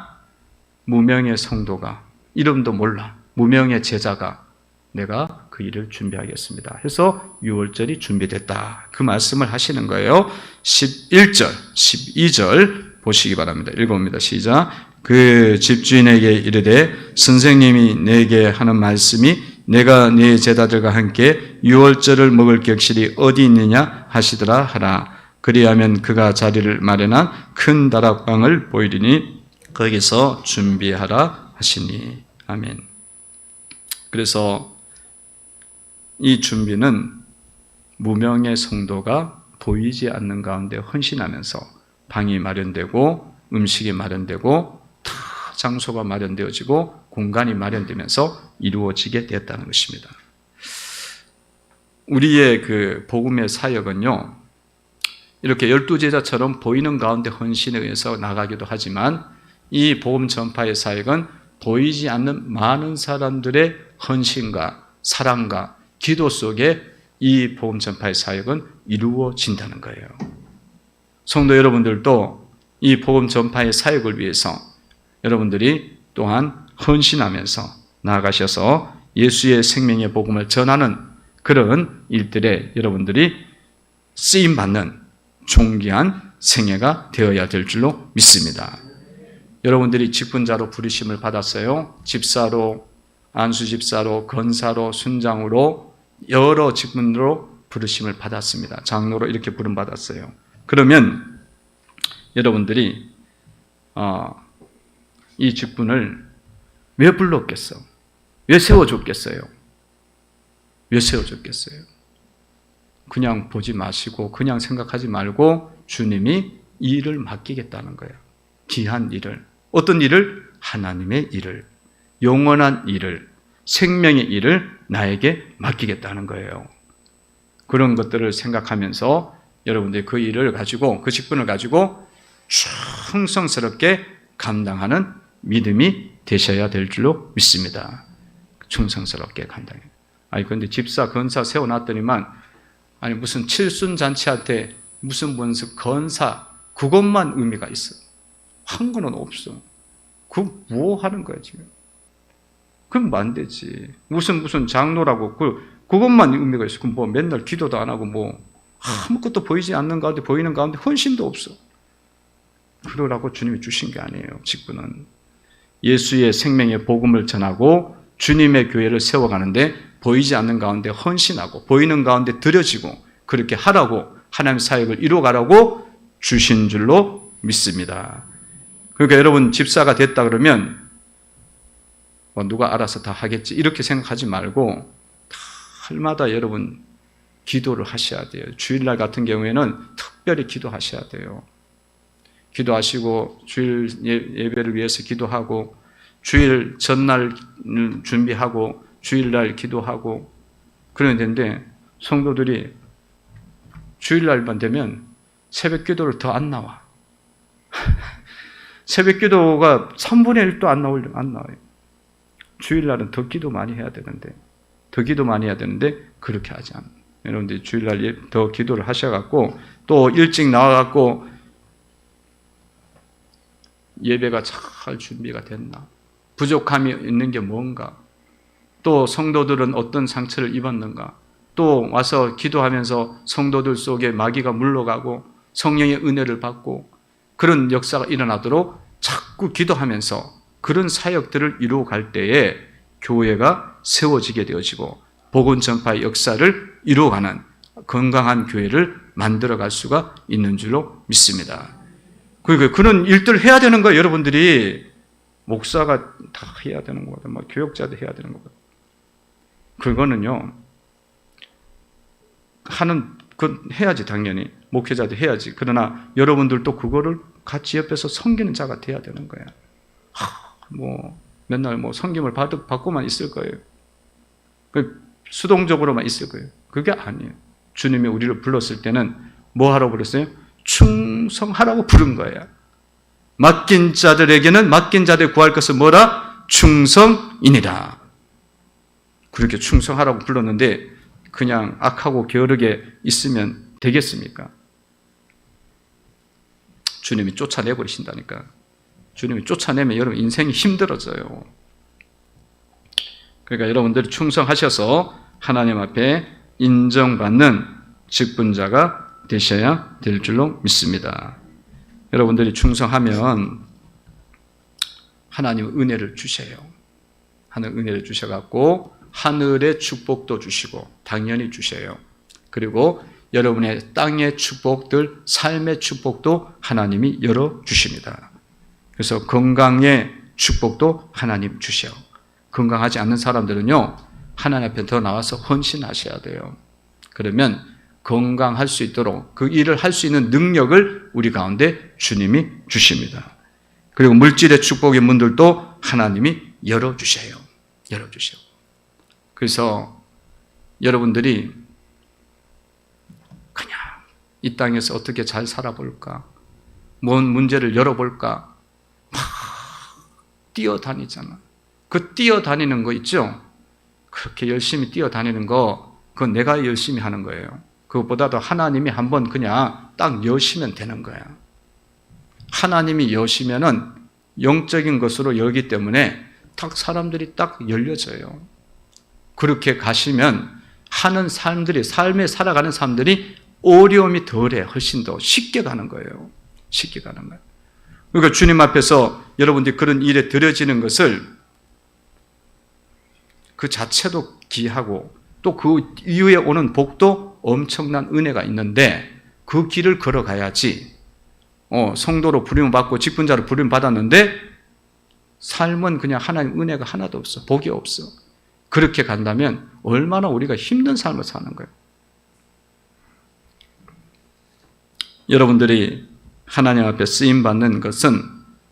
S1: 무명의 성도가 이름도 몰라 무명의 제자가 내가 그 일을 준비하겠습니다 해서 유월절이 준비됐다 그 말씀을 하시는 거예요. 11절 12절 보시기 바랍니다. 읽어봅니다. 시작. 그 집주인에게 이르되 선생님이 내게 하는 말씀이 내가 네 제자들과 함께 유월절을 먹을 격실이 어디 있느냐 하시더라 하라. 그리하면 그가 자리를 마련한 큰 다락방을 보이리니 거기서 준비하라 하시니. 아멘. 그래서 이 준비는 무명의 성도가 보이지 않는 가운데 헌신하면서 방이 마련되고 음식이 마련되고 다 장소가 마련되어지고 공간이 마련되면서 이루어지게 됐다는 것입니다. 우리의 그 복음의 사역은요, 이렇게 12제자처럼 보이는 가운데 헌신에 의해서 나가기도 하지만 이 복음 전파의 사역은 보이지 않는 많은 사람들의 헌신과 사랑과 기도 속에 이 복음 전파의 사역은 이루어진다는 거예요. 성도 여러분들도 이 복음 전파의 사역을 위해서 여러분들이 또한 헌신하면서 나아가셔서 예수의 생명의 복음을 전하는 그런 일들에 여러분들이 쓰임받는 존귀한 생애가 되어야 될 줄로 믿습니다. 여러분들이 직분자로 부르심을 받았어요. 집사로, 안수집사로, 권사로, 순장으로 여러 직분으로 부르심을 받았습니다. 장로로 이렇게 부름받았어요. 그러면 여러분들이 이 직분을 왜 불렀겠어? 왜 세워줬겠어요? 왜 세워줬겠어요? 그냥 보지 마시고 그냥 생각하지 말고 주님이 이 일을 맡기겠다는 거예요. 귀한 일을. 어떤 일을? 하나님의 일을. 영원한 일을. 생명의 일을 나에게 맡기겠다는 거예요. 그런 것들을 생각하면서 여러분들이 그 일을 가지고 그 직분을 가지고 충성스럽게 감당하는 믿음이 되셔야 될 줄로 믿습니다. 충성스럽게 감당해요. 그런데 집사, 권사 세워놨더니만 무슨 칠순잔치한테 무슨 건사 그것만 의미가 있어. 한 거는 없어. 그 뭐 하는 거야 지금? 그럼 안 되지. 무슨 장로라고 그것만 의미가 있어. 그럼 뭐 맨날 기도도 안 하고 뭐 아무것도 보이지 않는 가운데 보이는 가운데 헌신도 없어. 그러라고 주님이 주신 게 아니에요. 직분은 예수의 생명의 복음을 전하고 주님의 교회를 세워가는데 보이지 않는 가운데 헌신하고 보이는 가운데 드려지고 그렇게 하라고 하나님의 사역을 이루어가라고 주신 줄로 믿습니다. 그러니까 여러분 집사가 됐다 그러면 뭐 누가 알아서 다 하겠지 이렇게 생각하지 말고 달마다 여러분 기도를 하셔야 돼요. 주일날 같은 경우에는 특별히 기도하셔야 돼요. 기도하시고 주일 예배를 위해서 기도하고 주일 전날 준비하고 주일날 기도하고 그러면 되는데 성도들이 주일날만 되면 새벽 기도를 더 안 나와. 새벽 기도가 3분의 1도 안 나와요. 주일날은 더 기도 많이 해야 되는데 그렇게 하지 않아요. 여러분들이 주일날 더 기도를 하셔갖고 또 일찍 나와갖고 예배가 잘 준비가 됐나? 부족함이 있는 게 뭔가? 또 성도들은 어떤 상처를 입었는가? 또 와서 기도하면서 성도들 속에 마귀가 물러가고 성령의 은혜를 받고 그런 역사가 일어나도록 자꾸 기도하면서 그런 사역들을 이루어갈 때에 교회가 세워지게 되어지고 복음 전파의 역사를 이루어가는 건강한 교회를 만들어갈 수가 있는 줄로 믿습니다. 그러니까 그런 일들을 해야 되는 거예요. 여러분들이 목사가 다 해야 되는 거거든. 뭐 교역자도 해야 되는 거거든. 그거는요. 해야지 당연히 목회자도 해야지. 그러나 여러분들도 그거를 같이 옆에서 섬기는 자가 돼야 되는 거야. 맨날 섬김을 받고만 있을 거예요. 수동적으로만 있을 거예요. 그게 아니에요. 주님이 우리를 불렀을 때는 뭐 하라고 불렀어요? 충성하라고 부른 거예요. 맡긴 자들에게는 맡긴 자들 구할 것은 뭐라? 충성이니라. 그렇게 충성하라고 불렀는데 그냥 악하고 게으르게 있으면 되겠습니까? 주님이 쫓아내버리신다니까. 주님이 쫓아내면 여러분 인생이 힘들어져요. 그러니까 여러분들이 충성하셔서 하나님 앞에 인정받는 직분자가 되셔야 될 줄로 믿습니다. 여러분들이 충성하면 하나님은 은혜를 주셔요. 하늘 은혜를 주셔갖고 하늘의 축복도 주시고 당연히 주셔요. 그리고 여러분의 땅의 축복들, 삶의 축복도 하나님이 열어주십니다. 그래서 건강의 축복도 하나님 주셔요. 건강하지 않는 사람들은요, 하나님 앞에 더 나와서 헌신하셔야 돼요. 그러면 건강할 수 있도록 그 일을 할 수 있는 능력을 우리 가운데 주님이 주십니다. 그리고 물질의 축복의 문들도 하나님이 열어주셔요. 열어주셔요. 그래서 여러분들이 그냥 이 땅에서 어떻게 잘 살아볼까? 뭔 문제를 열어볼까? 막 뛰어다니잖아. 그 뛰어다니는 거 있죠? 그렇게 열심히 뛰어다니는 거, 그건 내가 열심히 하는 거예요. 그것보다도 하나님이 한번 그냥 딱 여시면 되는 거야. 하나님이 여시면은 영적인 것으로 열기 때문에 딱 사람들이 딱 열려져요. 그렇게 가시면 하는 사람들이, 삶에 살아가는 사람들이 어려움이 덜해. 훨씬 더 쉽게 가는 거예요. 쉽게 가는 거예요. 그러니까 주님 앞에서 여러분들이 그런 일에 들여지는 것을 그 자체도 귀하고 또 그 이후에 오는 복도 엄청난 은혜가 있는데 그 길을 걸어가야지. 성도로 부름을 받고 직분자로 부름을 받았는데 삶은 그냥 하나님 은혜가 하나도 없어. 복이 없어. 그렇게 간다면 얼마나 우리가 힘든 삶을 사는 거예요. 여러분들이 하나님 앞에 쓰임받는 것은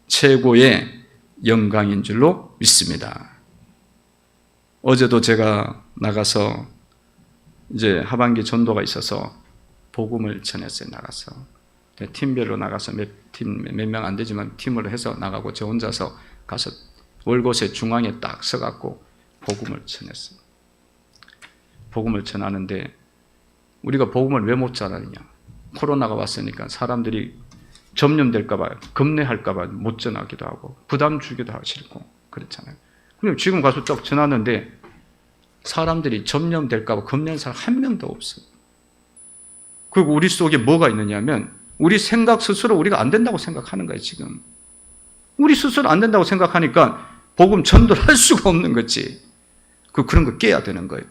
S1: 최고의 영광인 줄로 믿습니다. 어제도 제가 나가서 이제 하반기 전도가 있어서 복음을 전했어요. 나가서 팀별로 나가서 몇 명 안 되지만 팀으로 해서 나가고 저 혼자서 가서 월곶의 중앙에 딱 서갖고 복음을 전했어요. 복음을 전하는데 우리가 복음을 왜 못 전하느냐? 코로나가 왔으니까 사람들이 점령될까 봐, 겁내할까 봐 못 전하기도 하고 부담 주기도 하고 싫고 그렇잖아요. 근데 지금 가서 딱 전하는데 사람들이 점령될까 봐 겁내는 사람 한 명도 없어요. 그리고 우리 속에 뭐가 있느냐면 우리 생각 스스로 우리가 안 된다고 생각하는 거예요. 지금 우리 스스로 안 된다고 생각하니까 복음 전도를 할 수가 없는 거지. 그런 거 깨야 되는 거예요.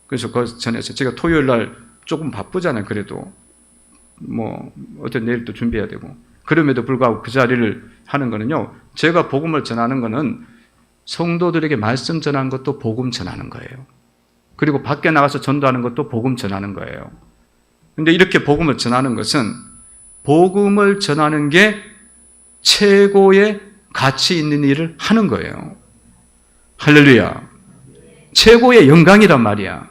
S1: 그래서 그 전에서 제가 토요일 날 조금 바쁘잖아요. 그래도 뭐 어떤 내일 또 준비해야 되고 그럼에도 불구하고 그 자리를 하는 거는요. 제가 복음을 전하는 거는 성도들에게 말씀 전하는 것도 복음 전하는 거예요. 그리고 밖에 나가서 전도하는 것도 복음 전하는 거예요. 근데 이렇게 복음을 전하는 것은 복음을 전하는 게 최고의 가치 있는 일을 하는 거예요. 할렐루야. 최고의 영광이란 말이야.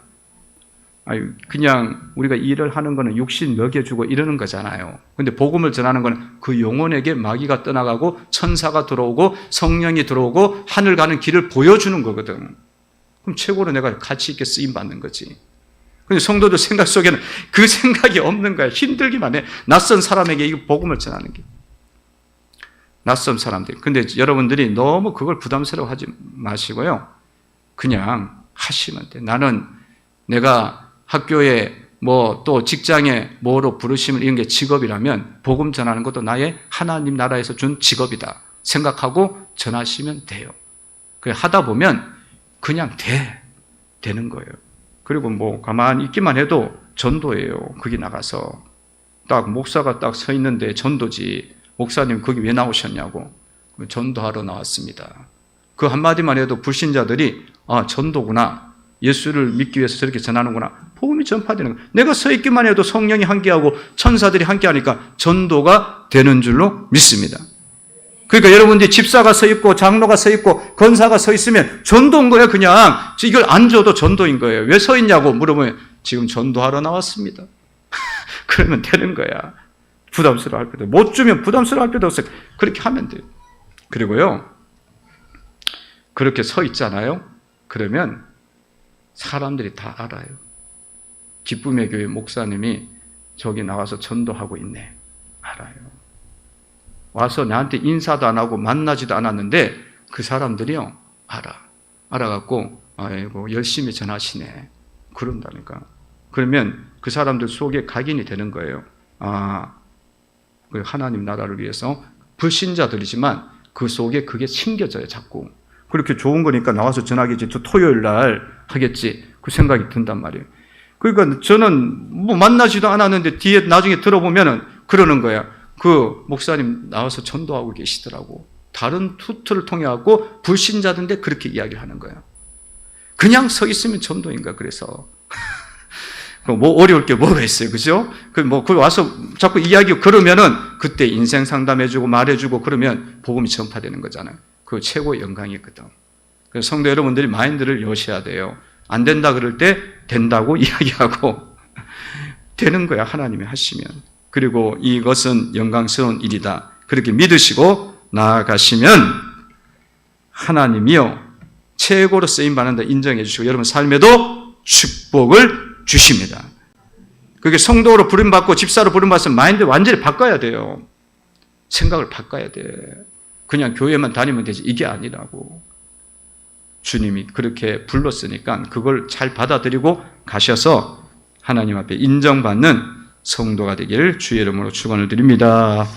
S1: 그냥 우리가 일을 하는 거는 육신 먹여주고 이러는 거잖아요. 근데 복음을 전하는 거는 그 영혼에게 마귀가 떠나가고 천사가 들어오고 성령이 들어오고 하늘 가는 길을 보여주는 거거든. 그럼 최고로 내가 가치 있게 쓰임 받는 거지. 근데 성도들 생각 속에는 그 생각이 없는 거야. 힘들기만 해. 낯선 사람에게 이 복음을 전하는 게. 낯선 사람들. 근데 여러분들이 너무 그걸 부담스러워하지 마시고요. 그냥 하시면 돼. 나는 내가 학교에 뭐 또 직장에 뭐로 부르심을 이런 게 직업이라면 복음 전하는 것도 나의 하나님 나라에서 준 직업이다 생각하고 전하시면 돼요. 그래 하다 보면 그냥 되는 거예요. 그리고 뭐 가만히 있기만 해도 전도예요. 거기 나가서 딱 목사가 딱 서 있는데 전도지. 목사님 거기 왜 나오셨냐고. 전도하러 나왔습니다. 그 한마디만 해도 불신자들이 아 전도구나. 예수를 믿기 위해서 저렇게 전하는구나. 복음이 전파되는 거예요. 내가 서 있기만 해도 성령이 함께하고 천사들이 함께하니까 전도가 되는 줄로 믿습니다. 그러니까 여러분들이 집사가 서 있고 장로가 서 있고 권사가 서 있으면 전도인 거예요. 그냥 이걸 안 줘도 전도인 거예요. 왜 서 있냐고 물어보면 지금 전도하러 나왔습니다. 그러면 되는 거야. 부담스러워할 필요 못 주면 부담스러워할 필요 없어요. 그렇게 하면 돼요. 그리고요 그렇게 서 있잖아요. 그러면 사람들이 다 알아요. 기쁨의 교회 목사님이 저기 나와서 전도하고 있네. 알아요. 와서 나한테 인사도 안 하고 만나지도 않았는데 그 사람들이요 알아갖고 아이고 열심히 전하시네 그런다니까. 그러면 그 사람들 속에 각인이 되는 거예요. 그 하나님 나라를 위해서 불신자들이지만 그 속에 그게 심겨져요. 자꾸 그렇게 좋은 거니까 나와서 전하겠지. 저 토요일 날 하겠지. 그 생각이 든단 말이에요. 그러니까 저는 뭐 만나지도 않았는데 뒤에 나중에 들어보면은 그러는 거야. 그 목사님 나와서 전도하고 계시더라고. 다른 투트를 통해 갖고 불신자들인데 그렇게 이야기를 하는 거야. 그냥 서 있으면 전도인가 그래서. 뭐 어려울 게 뭐가 있어요, 그죠? 그 와서 자꾸 이야기 그러면은 그때 인생 상담해주고 말해주고 그러면 복음이 전파되는 거잖아요. 그 최고의 영광이거든. 그래서 성도 여러분들이 마인드를 여셔야 돼요. 안 된다 그럴 때 된다고 이야기하고 되는 거야 하나님이 하시면. 그리고 이것은 영광스러운 일이다. 그렇게 믿으시고 나아가시면 하나님이요 최고로 쓰임받는다 인정해 주시고 여러분 삶에도 축복을 주십니다. 그게 성도로 부름받고 집사로 부름받으면 마인드 완전히 바꿔야 돼요. 생각을 바꿔야 돼. 그냥 교회만 다니면 되지 이게 아니라고. 주님이 그렇게 불렀으니까 그걸 잘 받아들이고 가셔서 하나님 앞에 인정받는 성도가 되기를 주의 이름으로 축원을 드립니다.